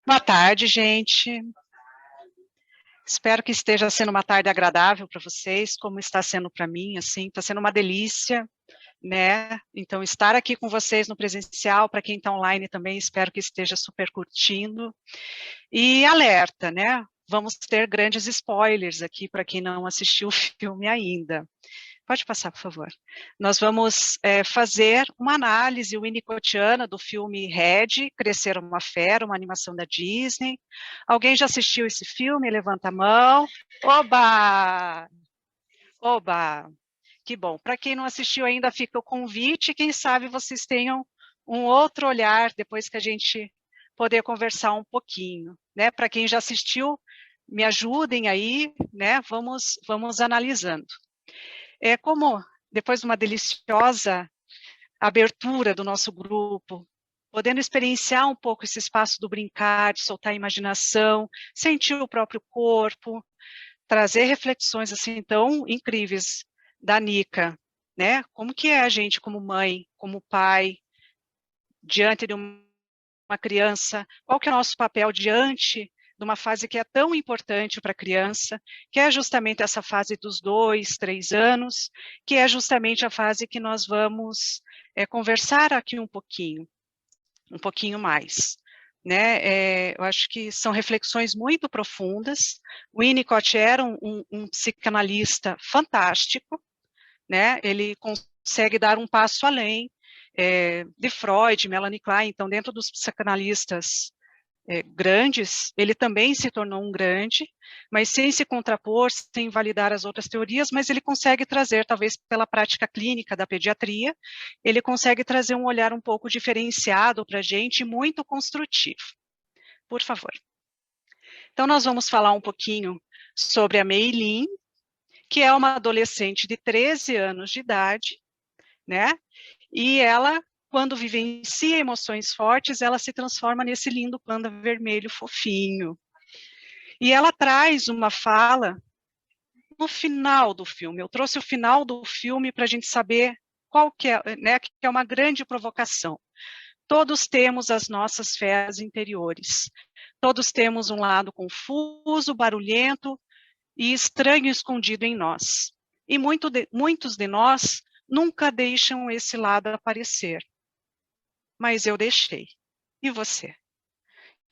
Boa tarde, gente. Espero que esteja sendo uma tarde agradável para vocês, como está sendo para mim, assim, está sendo uma delícia, né? Então, estar aqui com vocês no presencial, para quem está online também, espero que esteja super curtindo. E alerta, né? Vamos ter grandes spoilers aqui para quem não assistiu o filme ainda. Pode passar, por favor. Nós vamos fazer uma análise winnicottiana do filme Red, Crescer uma Fera, uma animação da Disney. Alguém já assistiu esse filme? Levanta a mão. Oba! Oba! Que bom. Para quem não assistiu ainda, fica o convite. Quem sabe vocês tenham um outro olhar depois que a gente poder conversar um pouquinho, né? Para quem já assistiu, me ajudem aí, né? Vamos analisando. Como depois de uma deliciosa abertura do nosso grupo, podendo experienciar um pouco esse espaço do brincar, de soltar a imaginação, sentir o próprio corpo, trazer reflexões assim tão incríveis da Nica, né? Como que é a gente como mãe, como pai, diante de uma criança, qual que é o nosso papel diante de uma fase que é tão importante para a criança, que é justamente essa fase dos 2, 3 anos, que é justamente a fase que nós vamos conversar aqui um pouquinho mais. Né? Eu acho que são reflexões muito profundas. O Winnicott era um psicanalista fantástico, né? Ele consegue dar um passo além de Freud, Melanie Klein. Então, dentro dos psicanalistas grandes, ele também se tornou um grande, mas sem se contrapor, sem invalidar as outras teorias, mas ele consegue trazer, talvez pela prática clínica da pediatria, ele consegue trazer um olhar um pouco diferenciado para a gente, muito construtivo. Por favor. Então, nós vamos falar um pouquinho sobre a Meilin, que é uma adolescente de 13 anos de idade, né? E ela, quando vivencia emoções fortes, ela se transforma nesse lindo panda vermelho fofinho. E ela traz uma fala no final do filme. Eu trouxe o final do filme para a gente saber qual que é, né, que é uma grande provocação. Todos temos as nossas feras interiores. Todos temos um lado confuso, barulhento e estranho escondido em nós. E muitos de nós nunca deixam esse lado aparecer. Mas eu deixei. E você?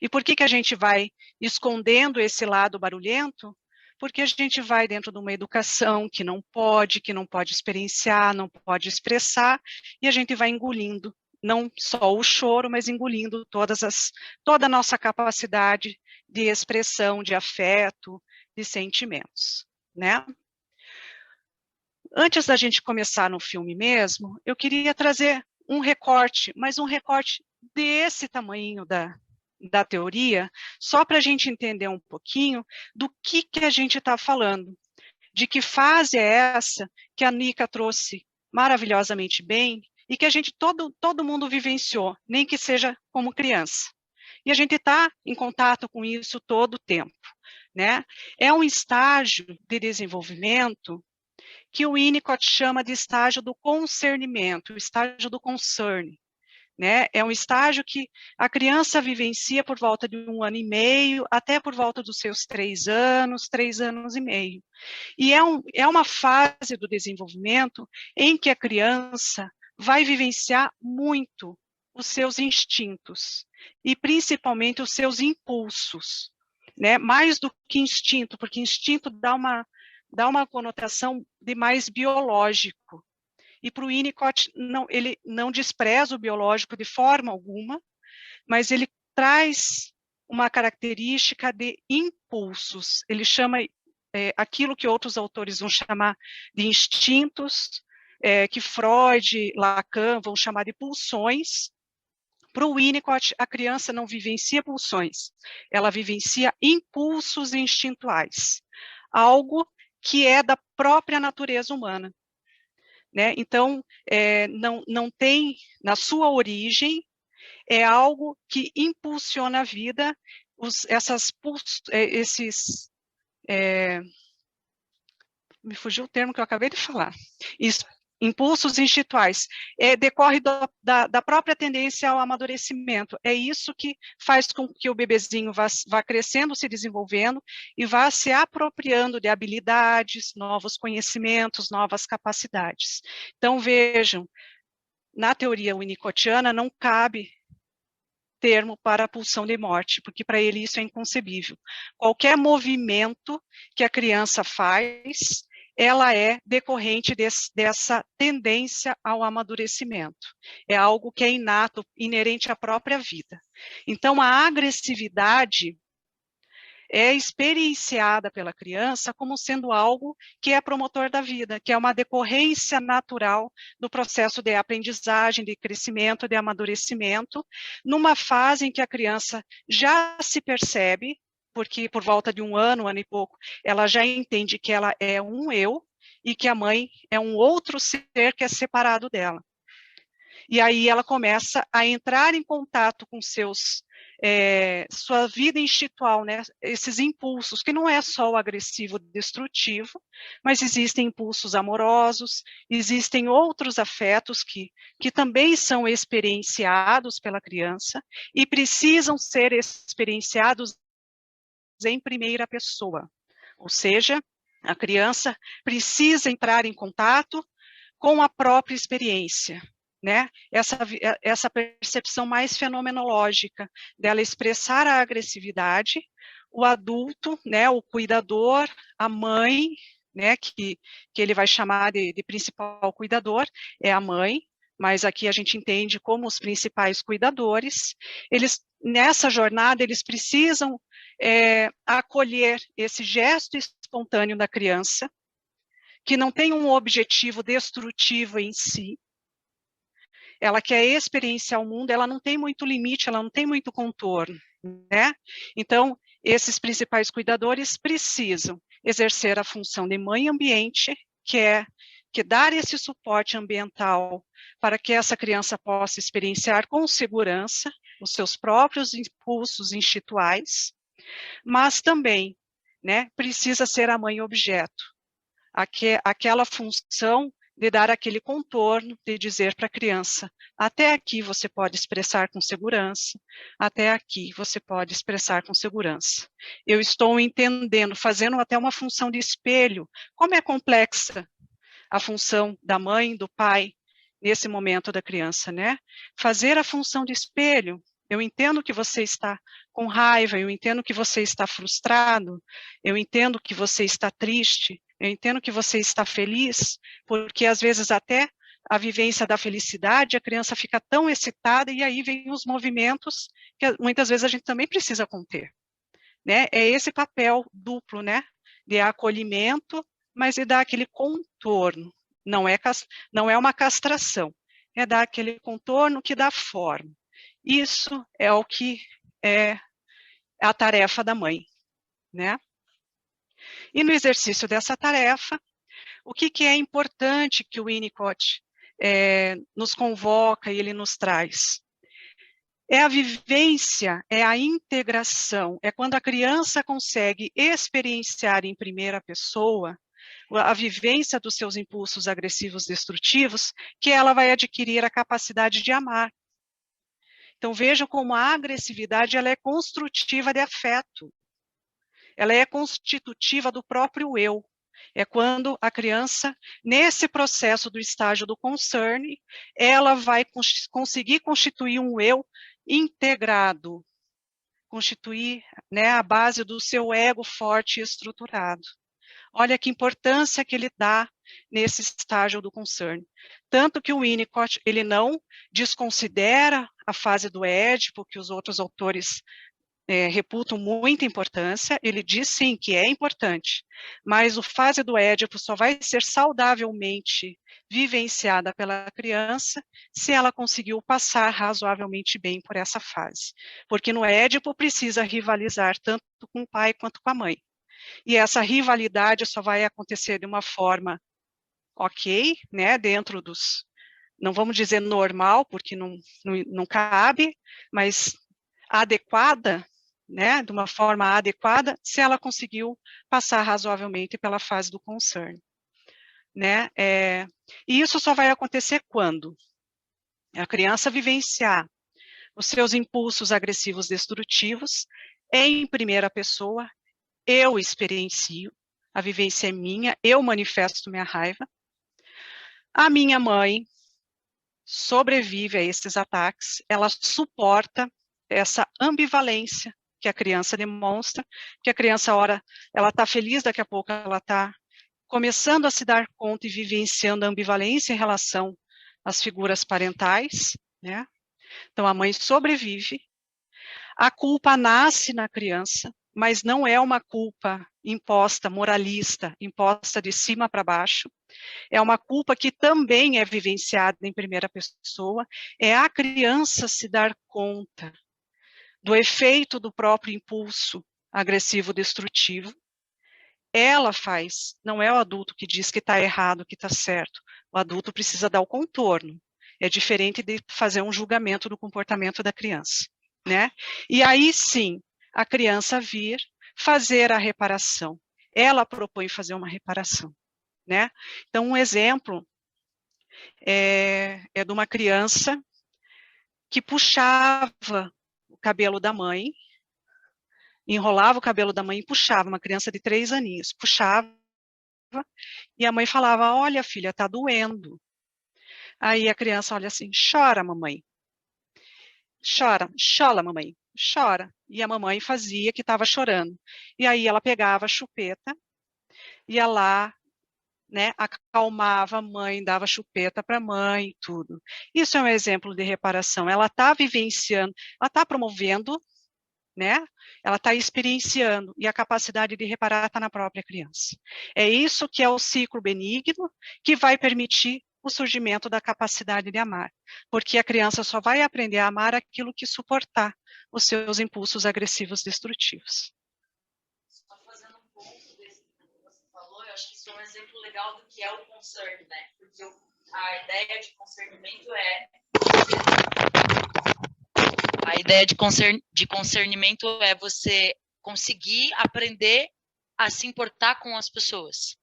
E por que a gente vai escondendo esse lado barulhento? Porque a gente vai dentro de uma educação que não pode experienciar, não pode expressar, e a gente vai engolindo, não só o choro, mas engolindo toda a nossa capacidade de expressão, de afeto, de sentimentos, né? Antes da gente começar no filme mesmo, eu queria trazer um recorte, mas um recorte desse tamanho da teoria, só para a gente entender um pouquinho do que a gente está falando, de que fase é essa que a Nica trouxe maravilhosamente bem e que a gente, todo mundo vivenciou, nem que seja como criança. E a gente está em contato com isso todo o tempo, né? É um estágio de desenvolvimento que o Winnicott chama de estágio do concernimento, o estágio do concern, né? É um estágio que a criança vivencia por volta de 1 ano e meio, até por volta dos seus 3 anos e meio. E é uma fase do desenvolvimento em que a criança vai vivenciar muito os seus instintos, e principalmente os seus impulsos, né? Mais do que instinto, porque instinto dá uma conotação de mais biológico. E para o Winnicott, ele não despreza o biológico de forma alguma, mas ele traz uma característica de impulsos. Ele chama aquilo que outros autores vão chamar de instintos, que Freud, Lacan vão chamar de pulsões. Para o Winnicott, a criança não vivencia pulsões, ela vivencia impulsos instintuais, algo que é da própria natureza humana. Né? Então, não tem, na sua origem, é algo que impulsiona a vida, me fugiu o termo que eu acabei de falar, impulsos instintuais, decorre da própria tendência ao amadurecimento. É isso que faz com que o bebezinho vá crescendo, se desenvolvendo e vá se apropriando de habilidades, novos conhecimentos, novas capacidades. Então, vejam, na teoria winnicottiana não cabe termo para a pulsão de morte, porque para ele isso é inconcebível. Qualquer movimento que a criança faz, ela é decorrente dessa tendência ao amadurecimento. É algo que é inato, inerente à própria vida. Então, a agressividade é experienciada pela criança como sendo algo que é promotor da vida, que é uma decorrência natural do processo de aprendizagem, de crescimento, de amadurecimento, numa fase em que a criança já se percebe, porque por volta de um ano e pouco, ela já entende que ela é um eu e que a mãe é um outro ser que é separado dela. E aí ela começa a entrar em contato com sua vida instintual, né? Esses impulsos, que não é só o agressivo destrutivo, mas existem impulsos amorosos, existem outros afetos que também são experienciados pela criança e precisam ser experienciados em primeira pessoa. Ou seja, a criança precisa entrar em contato com a própria experiência, né? Essa percepção mais fenomenológica dela expressar a agressividade, o adulto, né, o cuidador, a mãe, né, que ele vai chamar de principal cuidador, é a mãe, mas aqui a gente entende como os principais cuidadores, nessa jornada, eles precisam acolher esse gesto espontâneo da criança, que não tem um objetivo destrutivo em si, ela quer experienciar o mundo, ela não tem muito limite, ela não tem muito contorno, né? Então, esses principais cuidadores precisam exercer a função de mãe ambiente, que dar esse suporte ambiental para que essa criança possa experienciar com segurança os seus próprios impulsos instintuais, mas também, né, precisa ser a mãe objeto, aquela função de dar aquele contorno, de dizer para a criança, até aqui você pode expressar com segurança, até aqui você pode expressar com segurança. Eu estou entendendo, fazendo até uma função de espelho, como é complexa a função da mãe, do pai, nesse momento da criança, né? Fazer a função de espelho, eu entendo que você está com raiva, eu entendo que você está frustrado, eu entendo que você está triste, eu entendo que você está feliz, porque às vezes até a vivência da felicidade, a criança fica tão excitada e aí vem os movimentos que muitas vezes a gente também precisa conter, né? É esse papel duplo, né? De acolhimento, mas de dar aquele contorno. Não é uma castração, é dar aquele contorno que dá forma. Isso é o que é a tarefa da mãe, né? E no exercício dessa tarefa, o que é importante que o Winnicott nos convoca e ele nos traz? É a vivência, é a integração, é quando a criança consegue experienciar em primeira pessoa a vivência dos seus impulsos agressivos destrutivos, que ela vai adquirir a capacidade de amar. Então vejam como a agressividade ela é construtiva de afeto, ela é constitutiva do próprio eu. É quando a criança, nesse processo do estágio do concern, ela vai conseguir constituir um eu integrado, constituir, né, a base do seu ego forte e estruturado. Olha que importância que ele dá nesse estágio do concern. Tanto que o Winnicott, ele não desconsidera a fase do Édipo, que os outros autores reputam muita importância, ele diz sim que é importante, mas a fase do Édipo só vai ser saudavelmente vivenciada pela criança se ela conseguiu passar razoavelmente bem por essa fase, porque no Édipo precisa rivalizar tanto com o pai quanto com a mãe, e essa rivalidade só vai acontecer de uma forma ok, né, dentro dos, não vamos dizer normal, porque não cabe, mas adequada, né, de uma forma adequada, se ela conseguiu passar razoavelmente pela fase do concern, né? E isso só vai acontecer quando a criança vivenciar os seus impulsos agressivos destrutivos em primeira pessoa, eu experiencio, a vivência é minha, eu manifesto minha raiva, a minha mãe sobrevive a esses ataques, ela suporta essa ambivalência que a criança demonstra, que a criança, ora, ela está feliz, daqui a pouco ela está começando a se dar conta e vivenciando a ambivalência em relação às figuras parentais, né? Então, a mãe sobrevive, a culpa nasce na criança, mas não é uma culpa imposta, moralista, imposta de cima para baixo, é uma culpa que também é vivenciada em primeira pessoa, é a criança se dar conta do efeito do próprio impulso agressivo destrutivo. Ela faz, não é o adulto que diz que está errado, que está certo. O adulto precisa dar o contorno. É diferente de fazer um julgamento do comportamento da criança, né? E aí sim, a criança vir fazer a reparação. Ela propõe fazer uma reparação, né? Então, um exemplo é de uma criança que puxava o cabelo da mãe, enrolava o cabelo da mãe e puxava, uma criança de 3 aninhos, puxava, e a mãe falava, olha filha, tá doendo. Aí a criança olha assim, chora mamãe, chora mamãe, chora. E a mamãe fazia que estava chorando. E aí ela pegava a chupeta, ia lá, né, acalmava a mãe, dava chupeta para a mãe e tudo. Isso é um exemplo de reparação. Ela está vivenciando, ela está promovendo, né? Ela está experienciando, e a capacidade de reparar está na própria criança. É isso que é o ciclo benigno, que vai permitir o surgimento da capacidade de amar, porque a criança só vai aprender a amar aquilo que suportar os seus impulsos agressivos destrutivos. Só fazendo um ponto desse que você falou, eu acho que isso é um exemplo legal do que é o concern, né? Porque a ideia de concernimento é discernimento é você conseguir aprender a se importar com as pessoas.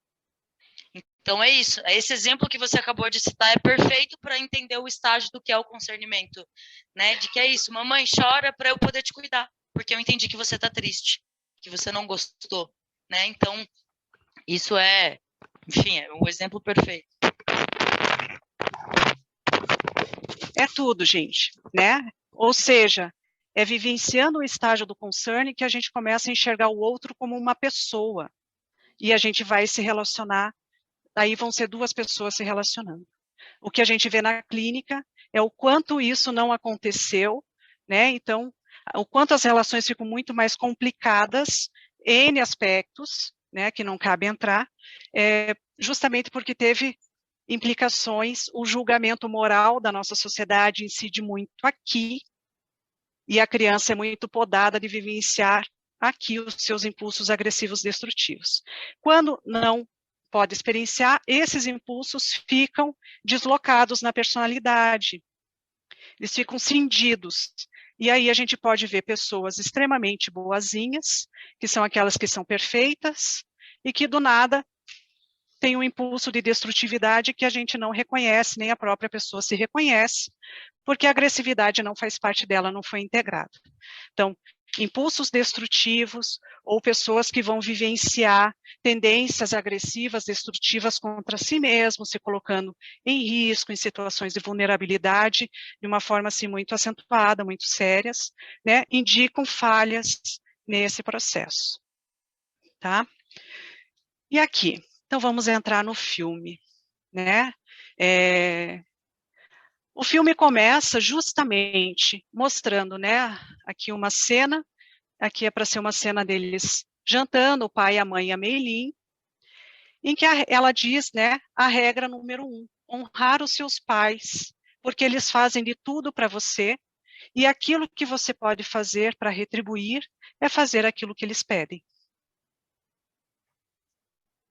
Então é isso. Esse exemplo que você acabou de citar é perfeito para entender o estágio do que é o concernimento, né? De que é isso, mamãe, chora para eu poder te cuidar, porque eu entendi que você está triste, que você não gostou, né? Então isso é, enfim, é um exemplo perfeito. É tudo, gente, né? Ou seja, é vivenciando o estágio do concern que a gente começa a enxergar o outro como uma pessoa, e a gente vai se relacionar, aí vão ser 2 pessoas se relacionando. O que a gente vê na clínica é o quanto isso não aconteceu, né? Então, o quanto as relações ficam muito mais complicadas, N aspectos, né, que não cabe entrar, justamente porque teve implicações, o julgamento moral da nossa sociedade incide muito aqui, e a criança é muito podada de vivenciar aqui os seus impulsos agressivos destrutivos. Quando não pode experienciar, esses impulsos ficam deslocados na personalidade, eles ficam cindidos. E aí a gente pode ver pessoas extremamente boazinhas, que são aquelas que são perfeitas, e que do nada tem um impulso de destrutividade que a gente não reconhece, nem a própria pessoa se reconhece, porque a agressividade não faz parte dela, não foi integrada. Então, impulsos destrutivos ou pessoas que vão vivenciar tendências agressivas, destrutivas contra si mesmos, se colocando em risco, em situações de vulnerabilidade, de uma forma assim muito acentuada, muito sérias, né, indicam falhas nesse processo, tá? E aqui, então vamos entrar no filme, né? O filme começa justamente mostrando, né, aqui uma cena, aqui é para ser uma cena deles jantando, o pai, a mãe e a Meilin, em que ela diz, né, a regra número 1, honrar os seus pais, porque eles fazem de tudo para você, e aquilo que você pode fazer para retribuir é fazer aquilo que eles pedem.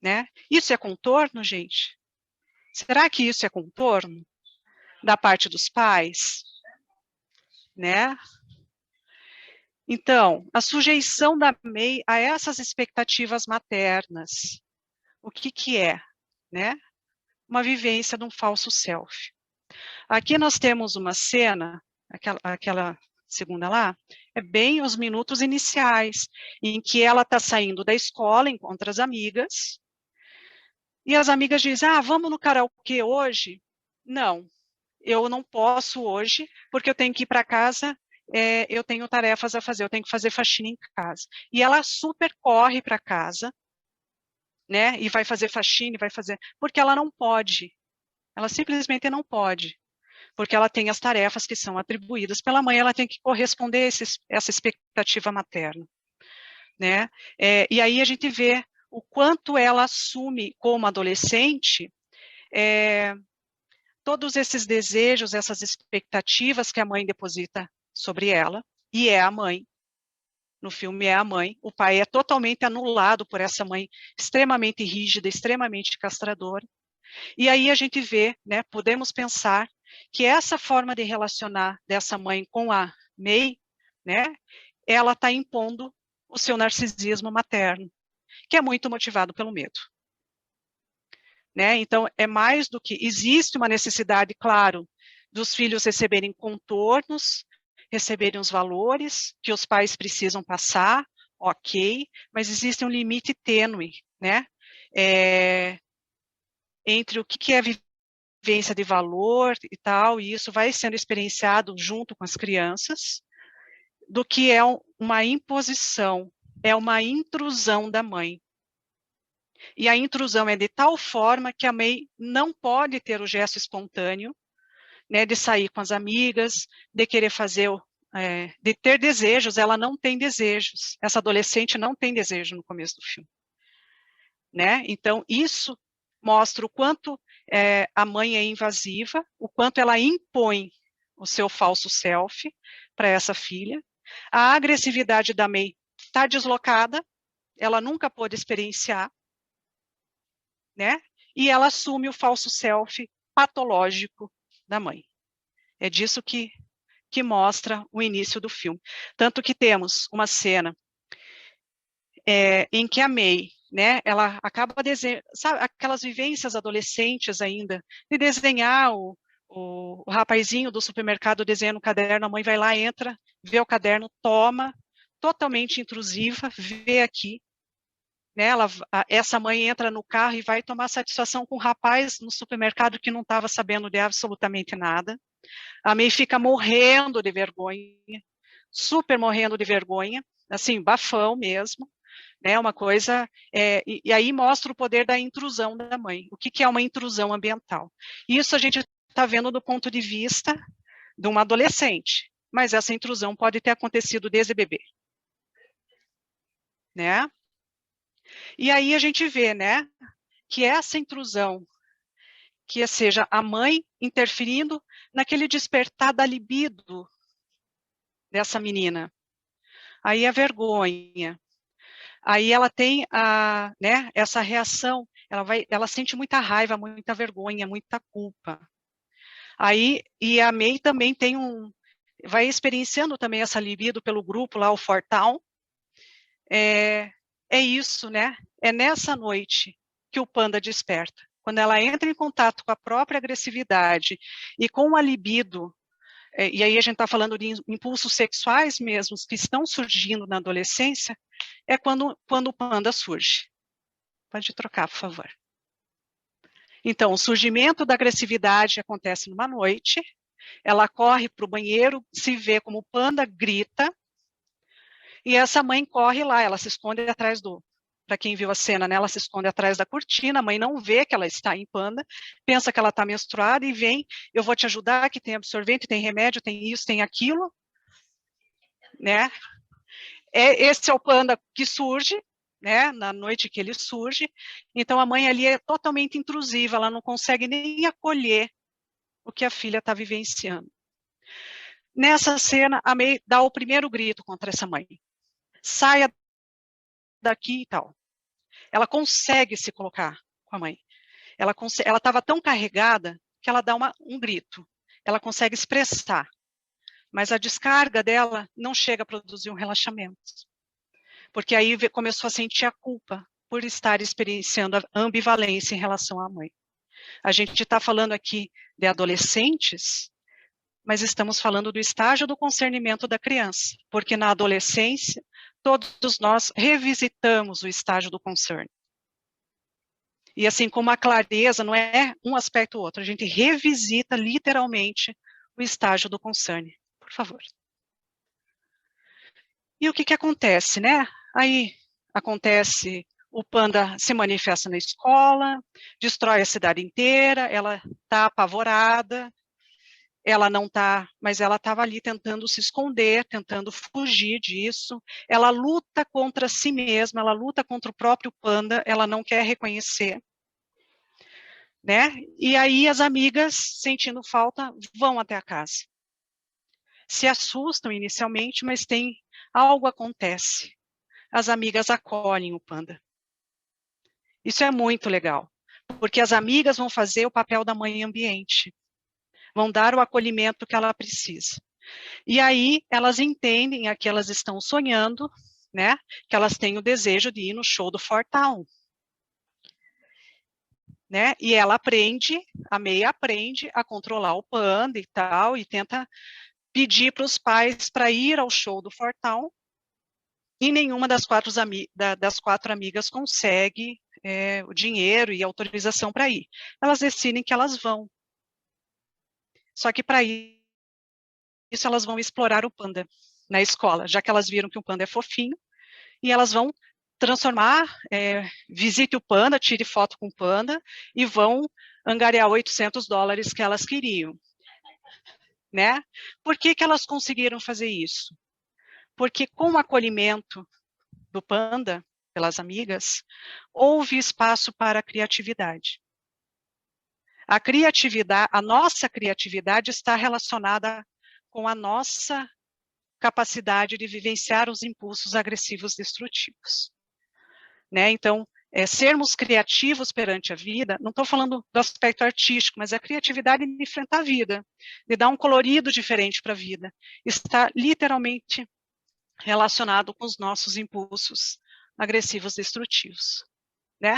Né? Isso é contorno, gente? Será que isso é contorno da parte dos pais? Né? Então, a sujeição da MEI a essas expectativas maternas, o que que é, né? uma vivência de um falso self. Aqui nós temos uma cena, aquela segunda lá, é bem os minutos iniciais, em que ela está saindo da escola, encontra as amigas, e as amigas dizem, vamos no karaokê hoje? Não, eu não posso hoje, porque eu tenho que ir para casa, eu tenho tarefas a fazer, eu tenho que fazer faxina em casa. E ela super corre para casa, né, e vai fazer faxina, porque ela não pode, ela simplesmente não pode, porque ela tem as tarefas que são atribuídas pela mãe, ela tem que corresponder a essa expectativa materna, né, e aí a gente vê o quanto ela assume como adolescente, todos esses desejos, essas expectativas que a mãe deposita sobre ela, e é a mãe, no filme é a mãe, o pai é totalmente anulado por essa mãe extremamente rígida, extremamente castradora, e aí a gente vê, né, podemos pensar que essa forma de relacionar dessa mãe com a May, né, ela está impondo o seu narcisismo materno, que é muito motivado pelo medo. Né? Então, é mais do que... Existe uma necessidade, claro, dos filhos receberem contornos, receberem os valores que os pais precisam passar, ok, mas existe um limite tênue, né? Entre o que é vivência de valor e tal, e isso vai sendo experienciado junto com as crianças, do que é uma imposição, é uma intrusão da mãe. E a intrusão é de tal forma que a May não pode ter o gesto espontâneo, né, de sair com as amigas, de querer fazer, de ter desejos, ela não tem desejos. Essa adolescente não tem desejo no começo do filme. Né? Então, isso mostra o quanto a mãe é invasiva, o quanto ela impõe o seu falso self para essa filha. A agressividade da May está deslocada, ela nunca pôde experienciar, né? E ela assume o falso self patológico da mãe. É disso que mostra o início do filme. Tanto que temos uma cena em que a May, né, ela acaba desenhando, sabe, aquelas vivências adolescentes ainda, de desenhar o rapazinho do supermercado desenhando o caderno, a mãe vai lá, entra, vê o caderno, toma, totalmente intrusiva, vê aqui, né, essa mãe entra no carro e vai tomar satisfação com o rapaz no supermercado que não estava sabendo de absolutamente nada. A May fica morrendo de vergonha, super morrendo de vergonha, assim, bafão mesmo, né, uma coisa, e aí mostra o poder da intrusão da mãe. O que é uma intrusão ambiental? Isso a gente está vendo do ponto de vista de uma adolescente, mas essa intrusão pode ter acontecido desde bebê, né? E aí a gente vê, né, que essa intrusão, que seja a mãe interferindo naquele despertar da libido dessa menina. Aí a vergonha. Aí ela tem né, essa reação, ela sente muita raiva, muita vergonha, muita culpa. Aí, e a May também vai experienciando também essa libido pelo grupo lá, o Fortown. É isso, né? É nessa noite que o panda desperta. Quando ela entra em contato com a própria agressividade e com a libido, e aí a gente está falando de impulsos sexuais mesmo, que estão surgindo na adolescência, é quando o panda surge. Pode trocar, por favor. Então, o surgimento da agressividade acontece numa noite, ela corre para o banheiro, se vê como o panda, grita, e essa mãe corre lá, ela se esconde atrás para quem viu a cena, né, ela se esconde atrás da cortina, a mãe não vê que ela está em panda, pensa que ela está menstruada e vem, eu vou te ajudar, que tem absorvente, tem remédio, tem isso, tem aquilo, né? Esse é o panda que surge, né, na noite que ele surge, então a mãe ali é totalmente intrusiva, ela não consegue nem acolher o que a filha está vivenciando. Nessa cena, a May dá o primeiro grito contra essa mãe. Saia daqui e tal. Ela consegue se colocar com a mãe. Ela estava tão carregada que ela dá um grito. Ela consegue expressar. Mas a descarga dela não chega a produzir um relaxamento. Porque aí começou a sentir a culpa por estar experienciando a ambivalência em relação à mãe. A gente está falando aqui de adolescentes, mas estamos falando do estágio do concernimento da criança, porque na adolescência, todos nós revisitamos o estágio do concern. E assim como a clareza não é um aspecto ou outro, a gente revisita literalmente o estágio do concern. Por favor. E o que que acontece, né? Aí acontece, o panda se manifesta na escola, destrói a cidade inteira, ela está apavorada, ela não está, mas ela estava ali tentando se esconder, tentando fugir disso, ela luta contra si mesma, ela luta contra o próprio panda, ela não quer reconhecer, né? E aí as amigas, sentindo falta, vão até a casa. Se assustam inicialmente, mas tem algo acontece. As amigas acolhem o panda. Isso é muito legal, porque as amigas vão fazer o papel da mãe ambiente, vão dar o acolhimento que ela precisa. E aí elas entendem que elas estão sonhando, né? Que elas têm o desejo de ir no show do Fortown. Né? E ela aprende, a May aprende a controlar o panda e tal, e tenta pedir para os pais para ir ao show do Fortown, e nenhuma das quatro amigas consegue o dinheiro e autorização para ir. Elas decidem que elas vão. Só que para isso elas vão explorar o panda na escola, já que elas viram que o panda é fofinho, e elas vão transformar, visite o panda, tire foto com o panda, e vão angariar $800 que elas queriam. Né? Por que que elas conseguiram fazer isso? Porque com o acolhimento do panda, pelas amigas, houve espaço para a criatividade. A criatividade, a nossa criatividade está relacionada com a nossa capacidade de vivenciar os impulsos agressivos destrutivos. Né? Então, sermos criativos perante a vida, não estou falando do aspecto artístico, mas a criatividade de enfrentar a vida, de dar um colorido diferente para a vida, está literalmente relacionado com os nossos impulsos agressivos destrutivos. Né?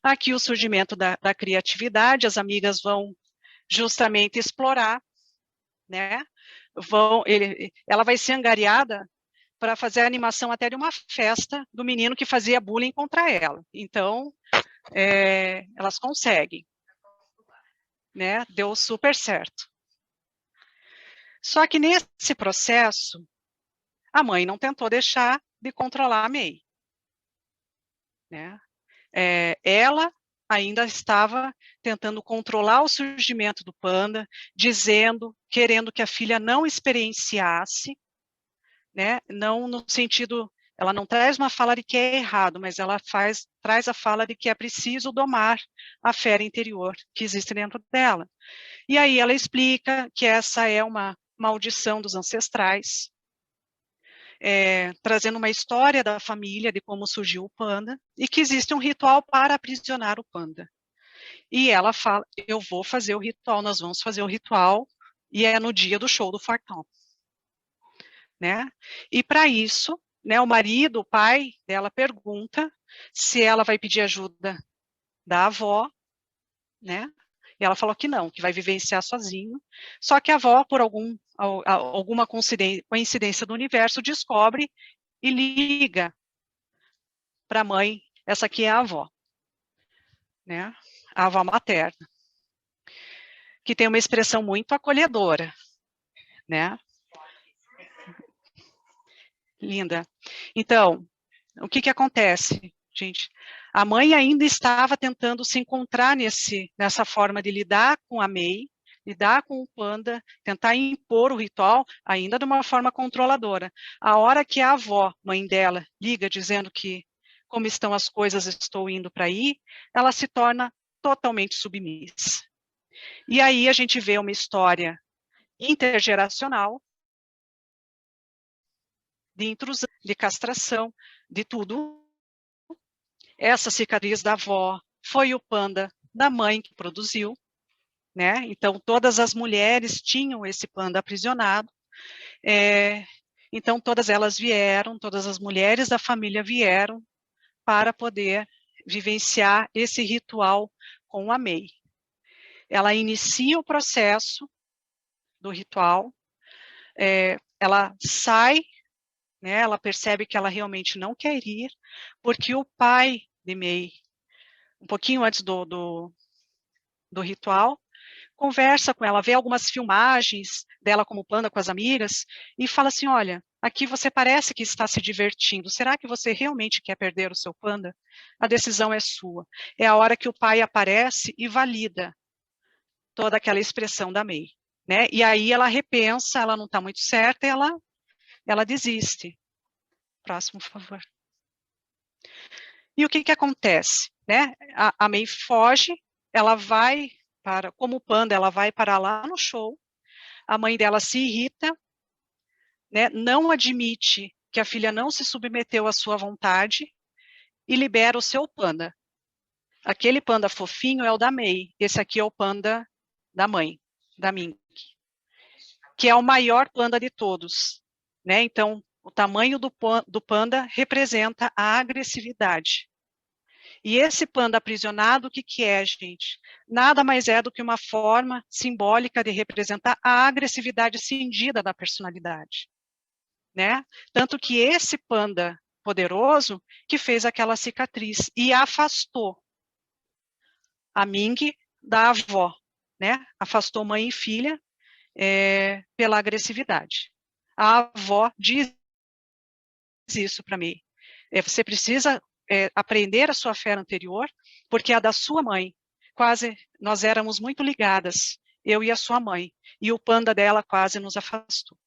Aqui o surgimento da criatividade, as amigas vão justamente explorar, né? Ela vai ser angariada para fazer a animação até de uma festa do menino que fazia bullying contra ela. Então, elas conseguem. Né? Deu super certo. Só que nesse processo, a mãe não tentou deixar de controlar a May. Né? Ela ainda estava tentando controlar o surgimento do panda, querendo que a filha não experienciasse, né? Não no sentido, ela não traz uma fala de que é errado, mas ela traz a fala de que é preciso domar a fera interior que existe dentro dela. E aí ela explica que essa é uma maldição dos ancestrais, trazendo uma história da família, de como surgiu o panda, e que existe um ritual para aprisionar o panda. E ela fala, eu vou fazer o ritual, nós vamos fazer o ritual, e é no dia do show do Fortão. Né? E para isso, né, o marido, o pai dela pergunta se ela vai pedir ajuda da avó, né? E ela falou que não, que vai vivenciar sozinho. Só que a avó, por alguma coincidência do universo, descobre e liga para a mãe, essa aqui é a avó, né? A avó materna, que tem uma expressão muito acolhedora, né? Linda. Então, o que acontece, gente? A mãe ainda estava tentando se encontrar nessa forma de lidar com a May, lidar com o panda, tentar impor o ritual, ainda de uma forma controladora. A hora que a avó, mãe dela, liga dizendo que como estão as coisas, estou indo para aí, ela se torna totalmente submissa. E aí a gente vê uma história intergeracional, de intrusão, de castração, de tudo. Essa cicatriz da avó foi o panda da mãe que produziu, né? Então, todas as mulheres tinham esse panda aprisionado. Então, todas as mulheres da família vieram para poder vivenciar esse ritual com a May. ela inicia o processo do ritual, ela sai, né, ela percebe que ela realmente não quer ir, porque o pai de Mei, um pouquinho antes do ritual, conversa com ela, vê algumas filmagens dela como panda com as amigas, e fala assim, olha, aqui você parece que está se divertindo, será que você realmente quer perder o seu panda? A decisão é sua. É a hora que o pai aparece e valida toda aquela expressão da Mei, né? E aí ela repensa, ela não está muito certa, ela desiste. Próximo, por favor. E o que acontece, né? A Mei foge, ela vai para, como panda, ela vai para lá no show, a mãe dela se irrita, né? Não admite que a filha não se submeteu à sua vontade e libera o seu panda. Aquele panda fofinho é o da Mei, esse aqui é o panda da mãe, da Mink, que é o maior panda de todos, né? Então, o tamanho do panda representa a agressividade. E esse panda aprisionado, o que é, gente? Nada mais é do que uma forma simbólica de representar a agressividade cindida da personalidade, né? Tanto que esse panda poderoso que fez aquela cicatriz e afastou a Ming da avó, né? Afastou mãe e filha pela agressividade. A avó diz isso para mim. Você precisa aprender a sua fé anterior, porque a da sua mãe, quase, nós éramos muito ligadas, eu e a sua mãe, e o panda dela quase nos afastou.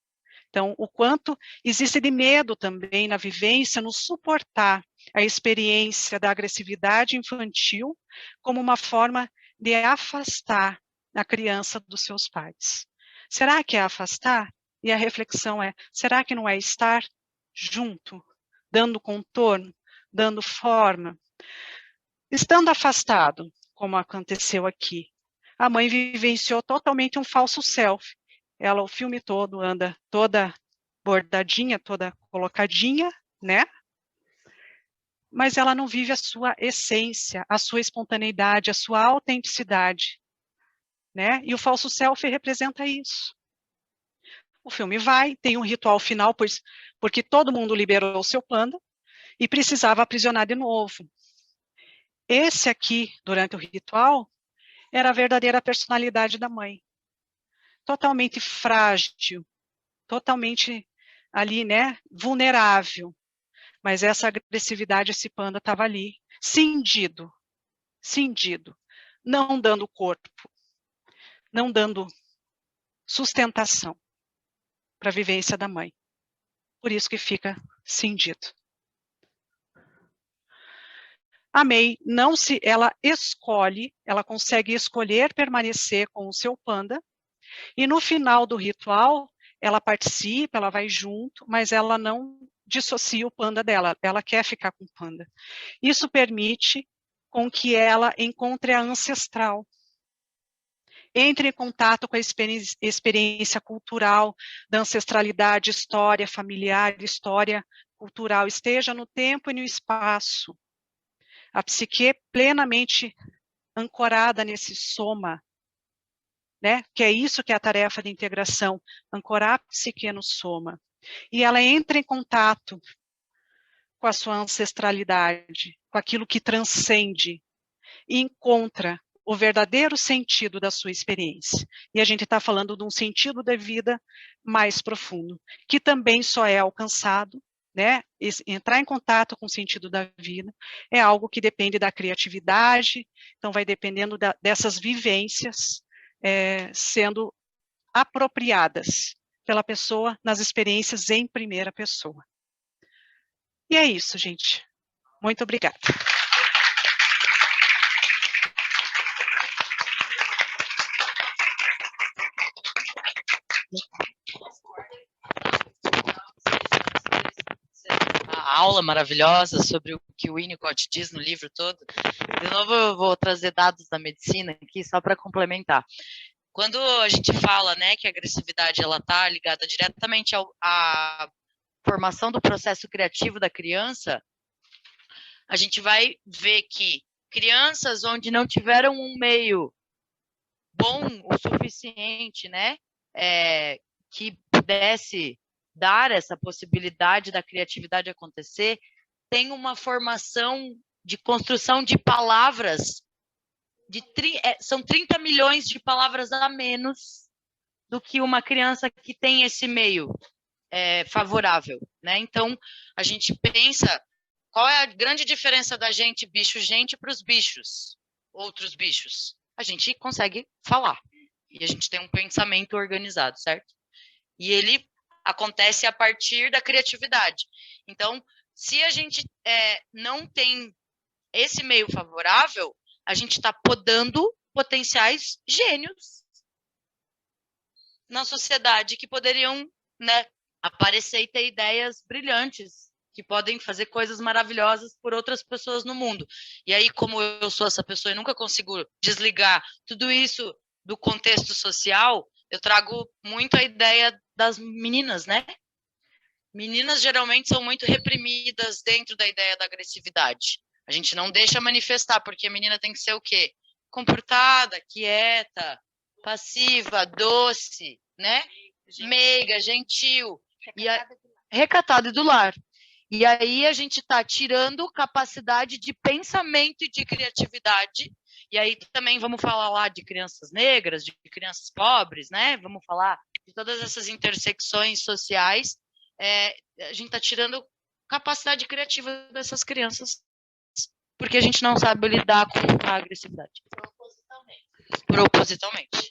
Então, o quanto existe de medo também na vivência, no suportar a experiência da agressividade infantil como uma forma de afastar a criança dos seus pais. Será que é afastar? E a reflexão é, será que não é estar junto, dando contorno, dando forma? Estando afastado, como aconteceu aqui, a mãe vivenciou totalmente um falso self. Ela, o filme todo, anda toda bordadinha, toda colocadinha, né? Mas ela não vive a sua essência, a sua espontaneidade, a sua autenticidade, né? E o falso self representa isso. O filme vai, tem um ritual final, porque todo mundo liberou o seu panda e precisava aprisionar de novo. Esse aqui, durante o ritual, era a verdadeira personalidade da mãe. Totalmente frágil, totalmente ali, né, vulnerável. Mas essa agressividade, esse panda estava ali, cindido, não dando corpo, não dando sustentação para a vivência da mãe. Por isso que fica cindido. A Mei ela escolhe, ela consegue escolher permanecer com o seu panda, e no final do ritual, ela participa, ela vai junto, mas ela não dissocia o panda dela, ela quer ficar com o panda. Isso permite com que ela encontre a ancestral, entre em contato com a experiência cultural da ancestralidade, história familiar, história cultural, esteja no tempo e no espaço. A psique plenamente ancorada nesse soma, né? Que é isso que é a tarefa de integração, ancorar a psique no soma. E ela entra em contato com a sua ancestralidade, com aquilo que transcende, e encontra o verdadeiro sentido da sua experiência. E a gente está falando de um sentido da vida mais profundo, que também só é alcançado, né? Entrar em contato com o sentido da vida é algo que depende da criatividade, então vai dependendo dessas vivências sendo apropriadas pela pessoa nas experiências em primeira pessoa. E é isso, gente. Muito obrigada. A aula maravilhosa sobre o que o Winnicott diz no livro todo. De novo, eu vou trazer dados da medicina aqui só para complementar. Quando a gente fala, né, que a agressividade ela está ligada diretamente à formação do processo criativo da criança, a gente vai ver que crianças onde não tiveram um meio bom o suficiente, né, que pudesse dar essa possibilidade da criatividade acontecer, tem uma formação de construção de palavras, são 30 milhões de palavras a menos do que uma criança que tem esse meio favorável, né? Então, a gente pensa, qual é a grande diferença da gente, bicho, gente, para os bichos, outros bichos? A gente consegue falar, e a gente tem um pensamento organizado, certo? E ele acontece a partir da criatividade. Então, se a gente não tem esse meio favorável, a gente está podando potenciais gênios na sociedade que poderiam, né, aparecer e ter ideias brilhantes, que podem fazer coisas maravilhosas por outras pessoas no mundo. E aí, como eu sou essa pessoa e nunca consigo desligar tudo isso do contexto social, eu trago muito a ideia das meninas, né? Meninas geralmente são muito reprimidas dentro da ideia da agressividade. A gente não deixa manifestar, porque a menina tem que ser o quê? Comportada, quieta, passiva, doce, né? Meiga, gentil, recatada e do lar. E aí a gente está tirando capacidade de pensamento e de criatividade. E aí também vamos falar lá de crianças negras, de crianças pobres, né? Vamos falar de todas essas intersecções sociais. A gente está tirando capacidade criativa dessas crianças, porque a gente não sabe lidar com a agressividade. Propositalmente.